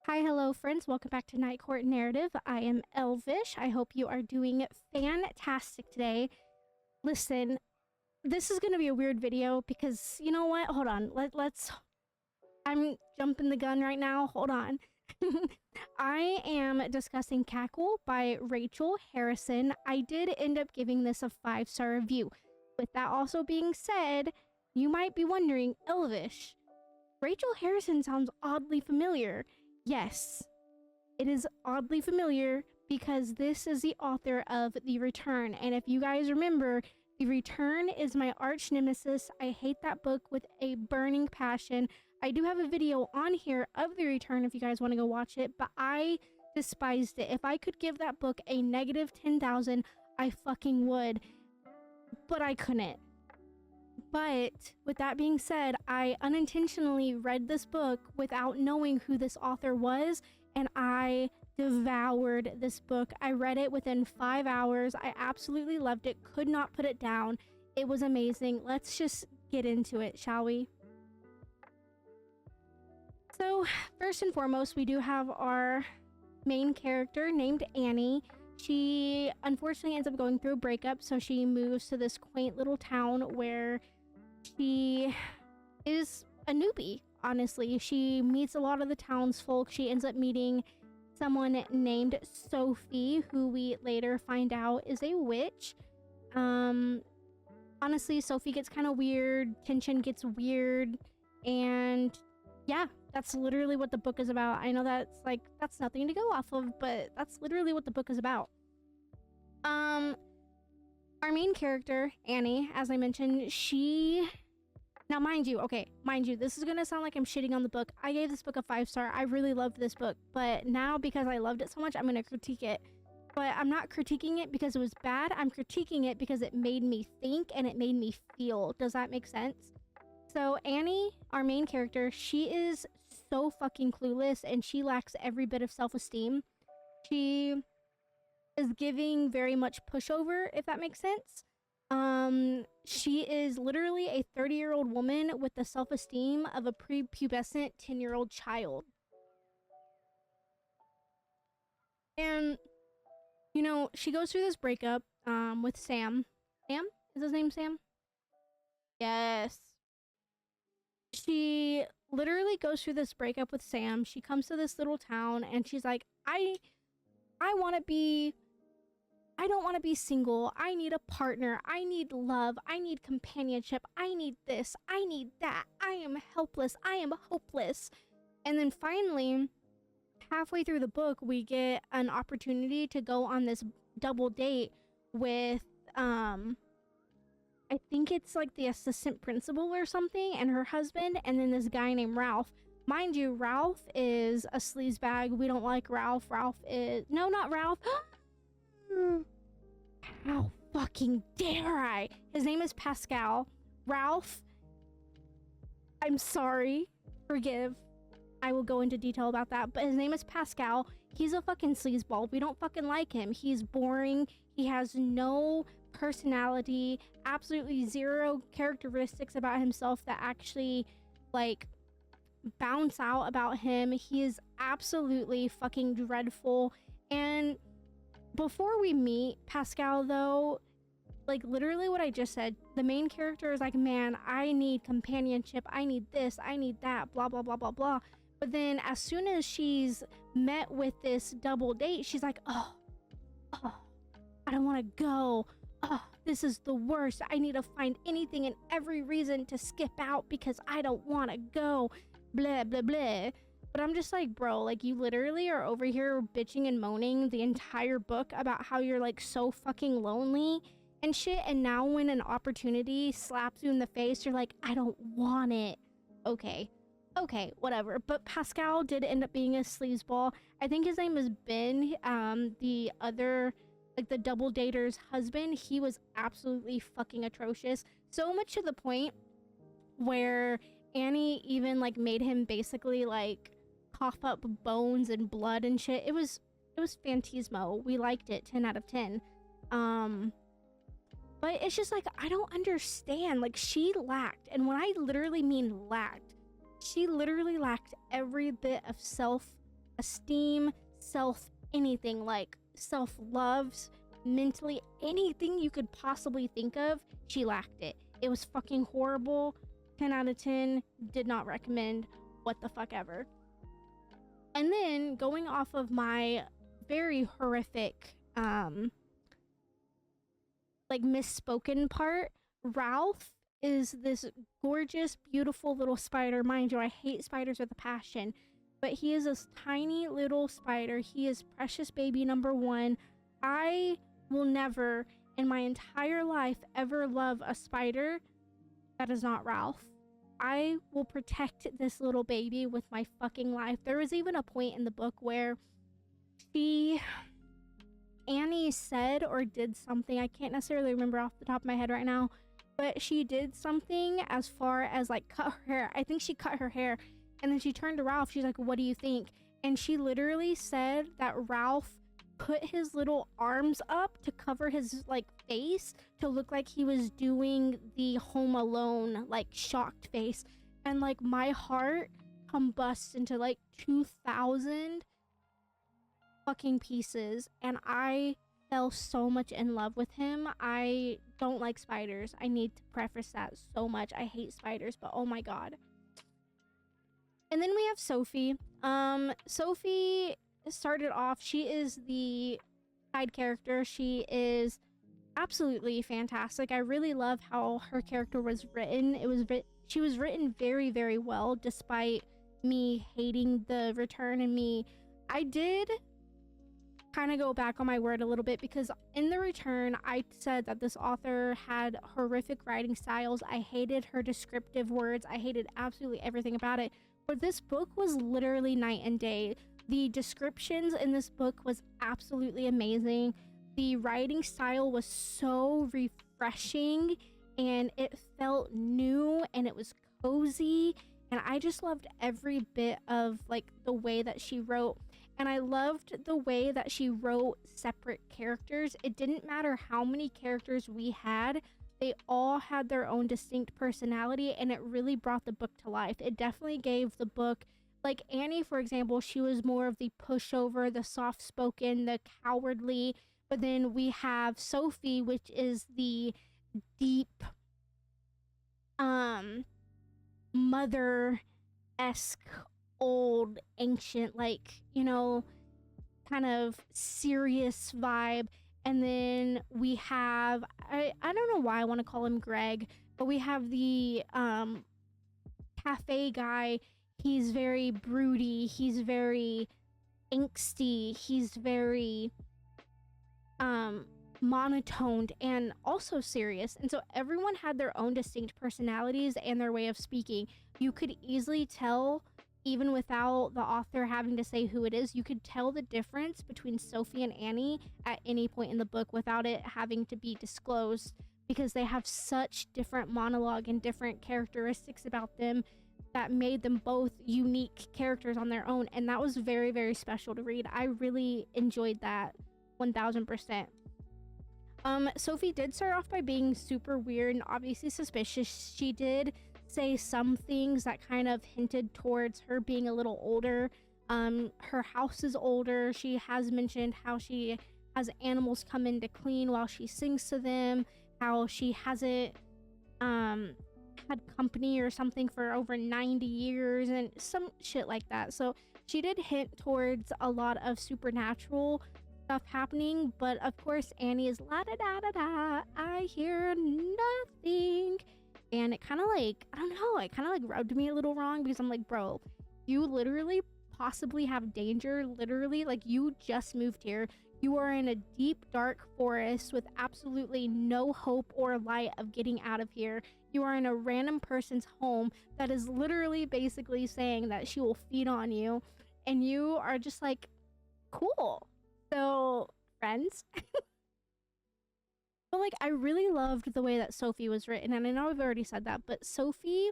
Hi, hello, friends. Welcome back to Night Court Narrative. I am Elvish. I hope you are doing fantastic today. Listen, this is going to be a weird video because, you know what? Hold on. Let's... I'm jumping the gun right now. Hold on. I am discussing Cackle by Rachel Harrison. I did end up giving this a 5-star review. With that also being said, you might be wondering, Elvish, Rachel Harrison sounds oddly familiar. Yes, it is oddly familiar because this is the author of The Return. And if you guys remember, The Return is my arch nemesis. I hate that book with a burning passion. I do have a video on here of The Return if you guys want to go watch it, but I despised it. If I could give that book a negative 10,000, I fucking would, but I couldn't. But with that being said, I unintentionally read this book without knowing who this author was, and I devoured this book. I read it within 5 hours. I absolutely loved it, could not put it down. It was amazing. Let's just get into it, shall we? So, first and foremost, we do have our main character named Annie. She unfortunately ends up going through a breakup, so she moves to this quaint little town where she is a newbie, honestly. She meets a lot of the townsfolk. She ends up meeting someone named Sophie, who we later find out is a witch. Honestly, Sophie gets kind of weird, tension gets weird, and yeah, that's literally what the book is about. I know that's nothing to go off of, but that's literally what the book is about. Our main character, Annie, as I mentioned, now mind you, this is gonna sound like I'm shitting on the book. I gave this book a 5-star. I really loved this book, but now because I loved it so much, I'm gonna critique it. But I'm not critiquing it because it was bad. I'm critiquing it because it made me think and it made me feel. Does that make sense? So Annie, our main character, she is so fucking clueless and she lacks every bit of self-esteem. She is giving very much pushover, if that makes sense. She is literally a 30-year-old woman with the self-esteem of a prepubescent 10-year-old child. And, you know, she goes through this breakup with Sam. Sam? Is his name Sam? Yes. She literally goes through this breakup with Sam. She comes to this little town and she's like, I don't want to be single. I need a partner. I need love. I need companionship. I need this. I need that. I am helpless. I am hopeless. And then finally, halfway through the book, we get an opportunity to go on this double date with, I think it's like the assistant principal or something, and her husband, and then this guy named Ralph. Mind you, Ralph is a sleazebag. We don't like Ralph. Ralph is... No, not Ralph. How fucking dare I? His name is Pascal. Ralph, I'm sorry. Forgive. I will go into detail about that, but his name is Pascal. He's a fucking sleazeball. We don't fucking like him. He's boring. He has no personality, absolutely zero characteristics about himself that actually, like, bounce out about him. He is absolutely fucking dreadful. And before we meet Pascal, though, like, literally what I just said, the main character is like, man, I need companionship. I need this. I need that. Blah, blah, blah, blah, blah. But then as soon as she's met with this double date, she's like, oh, I don't want to go. Oh, this is the worst. I need to find anything and every reason to skip out because I don't want to go. Blah, blah, blah. But I'm just like, bro, like, you literally are over here bitching and moaning the entire book about how you're, like, so fucking lonely and shit. And now when an opportunity slaps you in the face, you're like, I don't want it. Okay, whatever. But Pascal did end up being a sleazeball. I think his name is Ben. The other, like, the double dater's husband, he was absolutely fucking atrocious. So much to the point where Annie even, like, made him basically, like, cough up bones and blood and shit. It was Fantismo. We liked it. 10 out of 10. But it's just like, I don't understand. Like, she lacked, and when I literally mean lacked, she literally lacked every bit of self esteem, self anything, like self-loves, mentally, anything you could possibly think of, she lacked it. It was fucking horrible. 10 out of 10, did not recommend. What the fuck ever. And then going off of my very horrific like misspoken part, Ralph is this gorgeous, beautiful little spider. Mind you, I hate spiders with a passion, but he is this tiny little spider. He is precious baby number one. I will never in my entire life ever love a spider that is not Ralph. I will protect this little baby with my fucking life. There was even a point in the book where Annie said or did something, I can't necessarily remember off the top of my head right now, but she did something as far as like cut her hair. I think she cut her hair, and then she turned to Ralph. She's like, what do you think? And she literally said that Ralph put his little arms up to cover his like face to look like he was doing the Home Alone like shocked face, and like my heart combusts into like 2,000 fucking pieces, and I fell so much in love with him. I don't like spiders. I need to preface that so much. I hate spiders, but oh my god. And then we have Sophie. Sophie started off, she is the side character. She is absolutely fantastic. I really love how her character was written. She was written very, very well, despite me hating the return and me. I did kind of go back on my word a little bit, because in the return I said that this author had horrific writing styles. I hated her descriptive words. I hated absolutely everything about it. But this book was literally night and day. The descriptions in this book was absolutely amazing. The writing style was so refreshing, and it felt new, and it was cozy, and I just loved every bit of like the way that she wrote. And I loved the way that she wrote separate characters. It didn't matter how many characters we had, they all had their own distinct personality, and it really brought the book to life. It definitely gave the book, like Annie, for example, she was more of the pushover, the soft-spoken, the cowardly. But then we have Sophie, which is the deep, mother-esque, old, ancient, like, you know, kind of serious vibe. And then we have, I don't know why I want to call him Greg, but we have the cafe guy. He's very broody, he's very angsty, he's very monotoned and also serious. And so everyone had their own distinct personalities and their way of speaking. You could easily tell, even without the author having to say who it is, you could tell the difference between Sophie and Annie at any point in the book without it having to be disclosed, because they have such different monologue and different characteristics about them that made them both unique characters on their own. And that was very, very special to read. I really enjoyed that 1000%. Sophie did start off by being super weird and obviously suspicious. She did say some things that kind of hinted towards her being a little older. Her house is older. She has mentioned how she has animals come in to clean while she sings to them, how she hasn't had company or something for over 90 years and some shit like that. So she did hint towards a lot of supernatural stuff happening, but of course Annie is la da da da da, I hear nothing. And it kind of like, I don't know, it kind of like rubbed me a little wrong, because I'm like, bro, you literally possibly have danger. Literally, like, you just moved here. You are in a deep, dark forest with absolutely no hope or light of getting out of here. You are in a random person's home that is literally basically saying that she will feed on you. And you are just like, cool. So, friends. But like, I really loved the way that Sophie was written, and I know I've already said that, but Sophie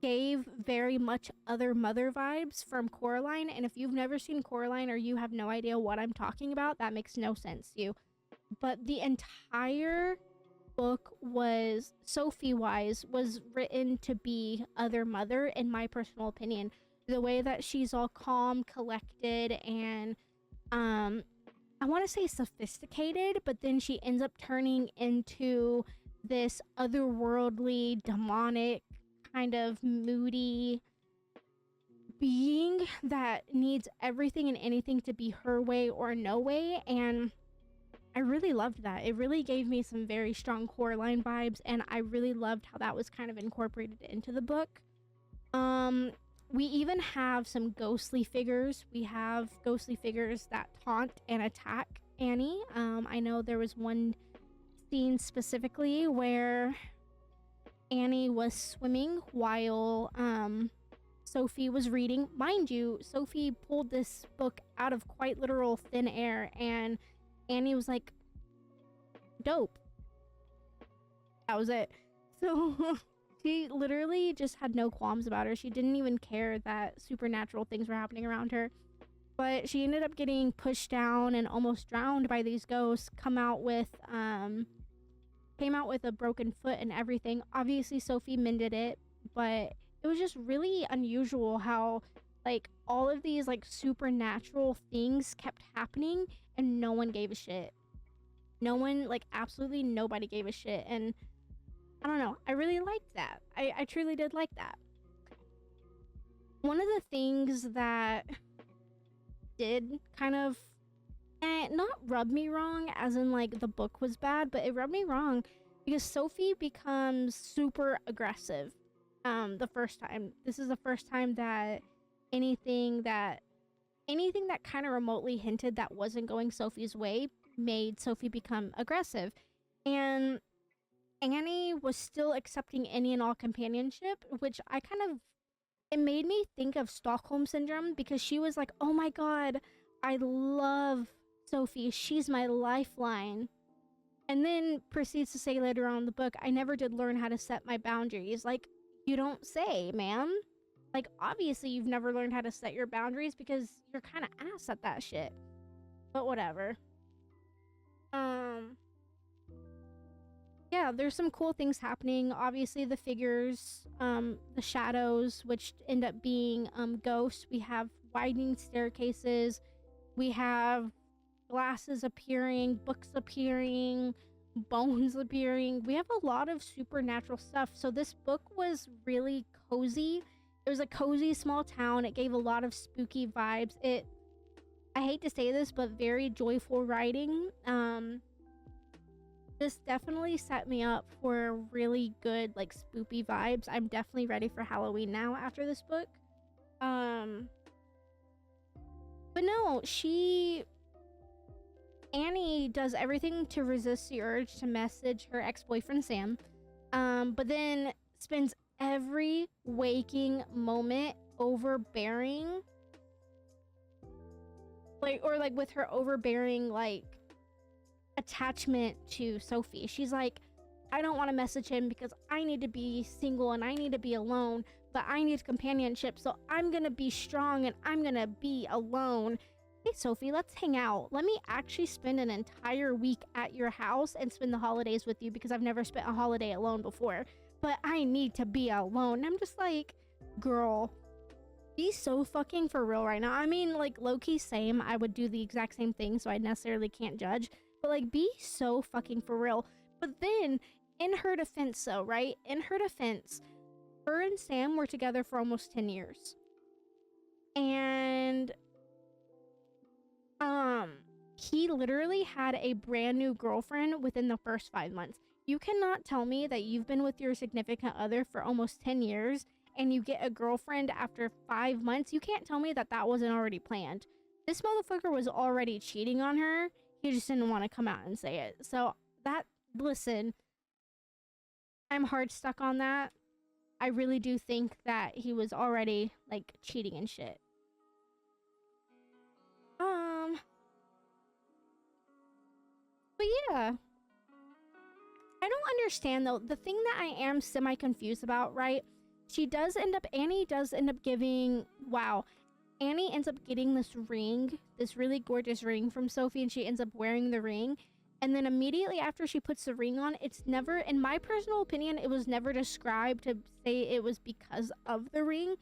gave very much other mother vibes from Coraline. And if you've never seen Coraline or you have no idea what I'm talking about, that makes no sense to you. But the entire book was, Sophie wise, was written to be other mother, in my personal opinion. The way that she's all calm, collected, and I want to say sophisticated, but then she ends up turning into this otherworldly, demonic, kind of moody being that needs everything and anything to be her way or no way. And I really loved that. It really gave me some very strong Coraline vibes, and I really loved how that was kind of incorporated into the book. We even have some ghostly figures. We have ghostly figures that taunt and attack Annie. I know there was one scene specifically where Annie was swimming while Sophie was reading. Mind you, Sophie pulled this book out of quite literal thin air, and Annie was like, dope. That was it. So she literally just had no qualms about her. She didn't even care that supernatural things were happening around her. But she ended up getting pushed down and almost drowned by these ghosts, came out with a broken foot and everything. Obviously Sophie mended it, but it was just really unusual how like all of these like supernatural things kept happening and no one gave a shit. No one, like absolutely nobody gave a shit. And I don't know, I really liked that. I truly did like that. One of the things that did kind of not rub me wrong as in like the book was bad, but it rubbed me wrong because Sophie becomes super aggressive the first time. This is the first time that anything that kind of remotely hinted that wasn't going Sophie's way made Sophie become aggressive. And Annie was still accepting any and all companionship, which it made me think of Stockholm Syndrome, because she was like, oh my god, I love Sophie, she's my lifeline. And then proceeds to say later on in the book, I never did learn how to set my boundaries. Like, you don't say, man. Like, obviously you've never learned how to set your boundaries because you're kind of ass at that shit. But whatever. Yeah, there's some cool things happening. Obviously the figures, the shadows, which end up being ghosts. We have widening staircases. We have glasses appearing, books appearing, bones appearing. We have a lot of supernatural stuff. So this book was really cozy. It was a cozy small town. It gave a lot of spooky vibes. I hate to say this, but very joyful writing. This definitely set me up for really good like spoopy vibes. I'm definitely ready for Halloween now after this book. But no, Annie does everything to resist the urge to message her ex-boyfriend Sam, but then spends every waking moment overbearing, with her overbearing attachment to Sophie. She's like, I don't want to message him because I need to be single and I need to be alone, but I need companionship, so I'm gonna be strong and I'm gonna be alone. Hey Sophie, let's hang out. Let me actually spend an entire week at your house and spend the holidays with you, because I've never spent a holiday alone before, but I need to be alone. And I'm just like, girl, be so fucking for real right now. I mean, like, low-key same. I would do the exact same thing, so I necessarily can't judge. But, like, be so fucking for real. But then, in her defense, though, right? In her defense, her and Sam were together for almost 10 years. And, he literally had a brand new girlfriend within the first 5 months. You cannot tell me that you've been with your significant other for almost 10 years and you get a girlfriend after 5 months. You can't tell me that that wasn't already planned. This motherfucker was already cheating on her. He just didn't want to come out and say it. So listen, I'm hard stuck on that. I really do think that he was already like cheating and shit. But yeah, I don't understand though. The thing that I am semi confused about, right? Annie does end up giving, Annie ends up getting this ring, this really gorgeous ring from Sophie, and she ends up wearing the ring. And then immediately after she puts the ring on, it's never, in my personal opinion, it was never described to say it was because of the ring.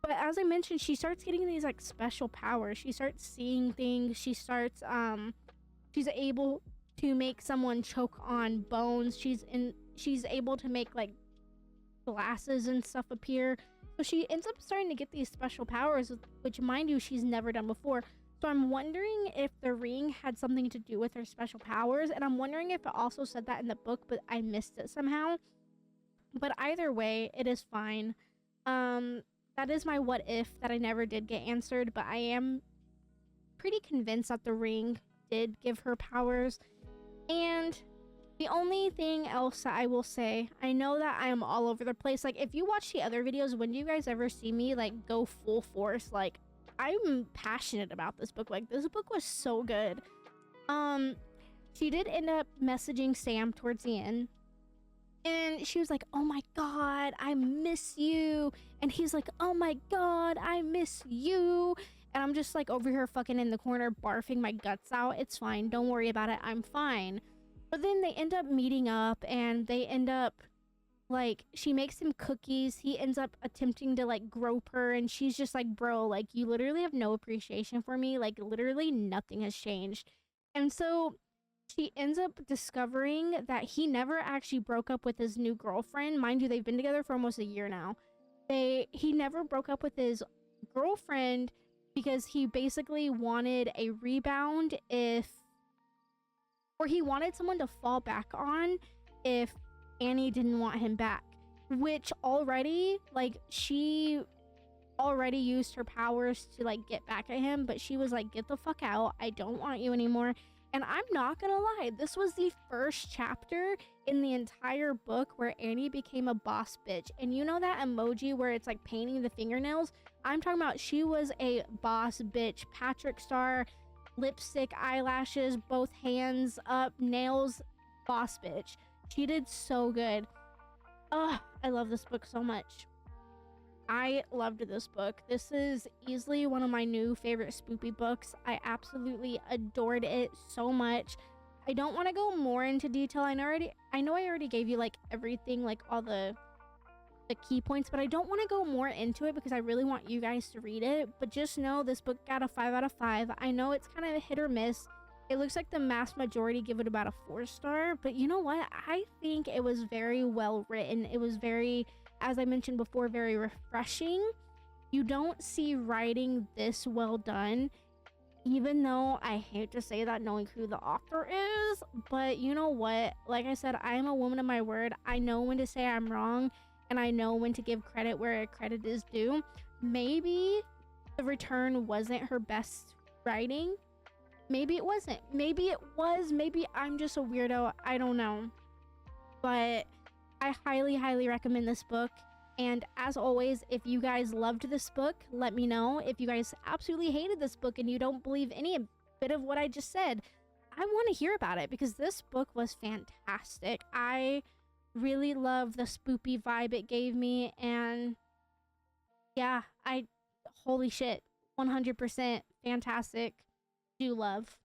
But as I mentioned, she starts getting these like special powers. She starts seeing things. She starts she's able to make someone choke on bones. She's able to make like glasses and stuff appear. So she ends up starting to get these special powers, which mind you, she's never done before. So I'm wondering if the ring had something to do with her special powers, and I'm wondering if it also said that in the book, but I missed it somehow. But either way, it is fine. That is my what if that I never did get answered, but I am pretty convinced that the ring did give her powers. And the only thing else that I will say, I know that I am all over the place. Like, if you watch the other videos, when do you guys ever see me like go full force? Like, I'm passionate about this book. Like, this book was so good. She did end up messaging Sam towards the end, and she was like, oh my god, I miss you. And he's like, oh my god, I miss you. And I'm just like over here fucking in the corner barfing my guts out. It's fine, don't worry about it, I'm fine. But then they end up meeting up, and they end up like, she makes him cookies. He ends up attempting to like grope her, and she's just like, bro, like, you literally have no appreciation for me. Like, literally nothing has changed. And so she ends up discovering that he never actually broke up with his new girlfriend. Mind you, they've been together for almost a year now. He never broke up with his girlfriend because he basically wanted a rebound or he wanted someone to fall back on if Annie didn't want him back, which already, like, she already used her powers to like get back at him, but she was like, get the fuck out, I don't want you anymore. And I'm not gonna lie, this was the first chapter in the entire book where Annie became a boss bitch. And you know that emoji where it's like painting the fingernails? I'm talking about she was a boss bitch. Patrick Star, lipstick, eyelashes, both hands up, nails, boss bitch. She did so good. Ugh, I love this book so much. I loved this book. This is easily one of my new favorite spoopy books. I absolutely adored it so much. I don't want to go more into detail. I know I already gave you like everything, like all the key points, but I don't want to go more into it because I really want you guys to read it. But just know this book got a 5 out of 5. I know it's kind of a hit or miss. It looks like the mass majority give it about a 4-star, but you know what? I think it was very well written. It was very, as I mentioned before, very refreshing. You don't see writing this well done, even though I hate to say that knowing who the author is, but you know what? Like I said, I am a woman of my word. I know when to say I'm wrong, and I know when to give credit where credit is due. Maybe The Return wasn't her best writing. Maybe it wasn't. Maybe it was. Maybe I'm just a weirdo. I don't know. But I highly, highly recommend this book. And as always, if you guys loved this book, let me know. If you guys absolutely hated this book and you don't believe any bit of what I just said, I want to hear about it because this book was fantastic. I really love the spoopy vibe it gave me. And yeah, holy shit, 100% fantastic. Do love.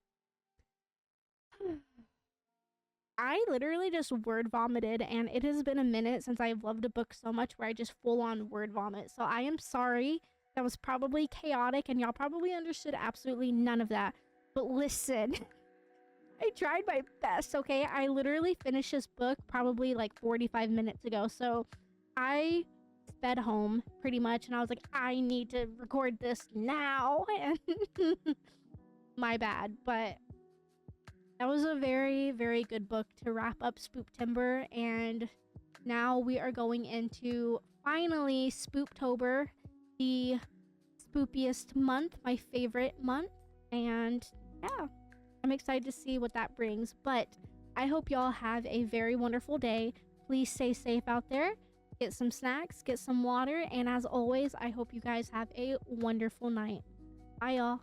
I literally just word vomited, and it has been a minute since I've loved a book so much where I just full on word vomit. So I am sorry. That was probably chaotic, and y'all probably understood absolutely none of that. But listen, I tried my best, okay? I literally finished this book probably like 45 minutes ago. So I sped home pretty much, and I was like, I need to record this now. And my bad, but that was a very, very good book to wrap up Spooptember, and now we are going into finally Spooptober, the spoopiest month, my favorite month, and yeah, I'm excited to see what that brings. But I hope y'all have a very wonderful day. Please stay safe out there, get some snacks, get some water, and as always, I hope you guys have a wonderful night. Bye y'all.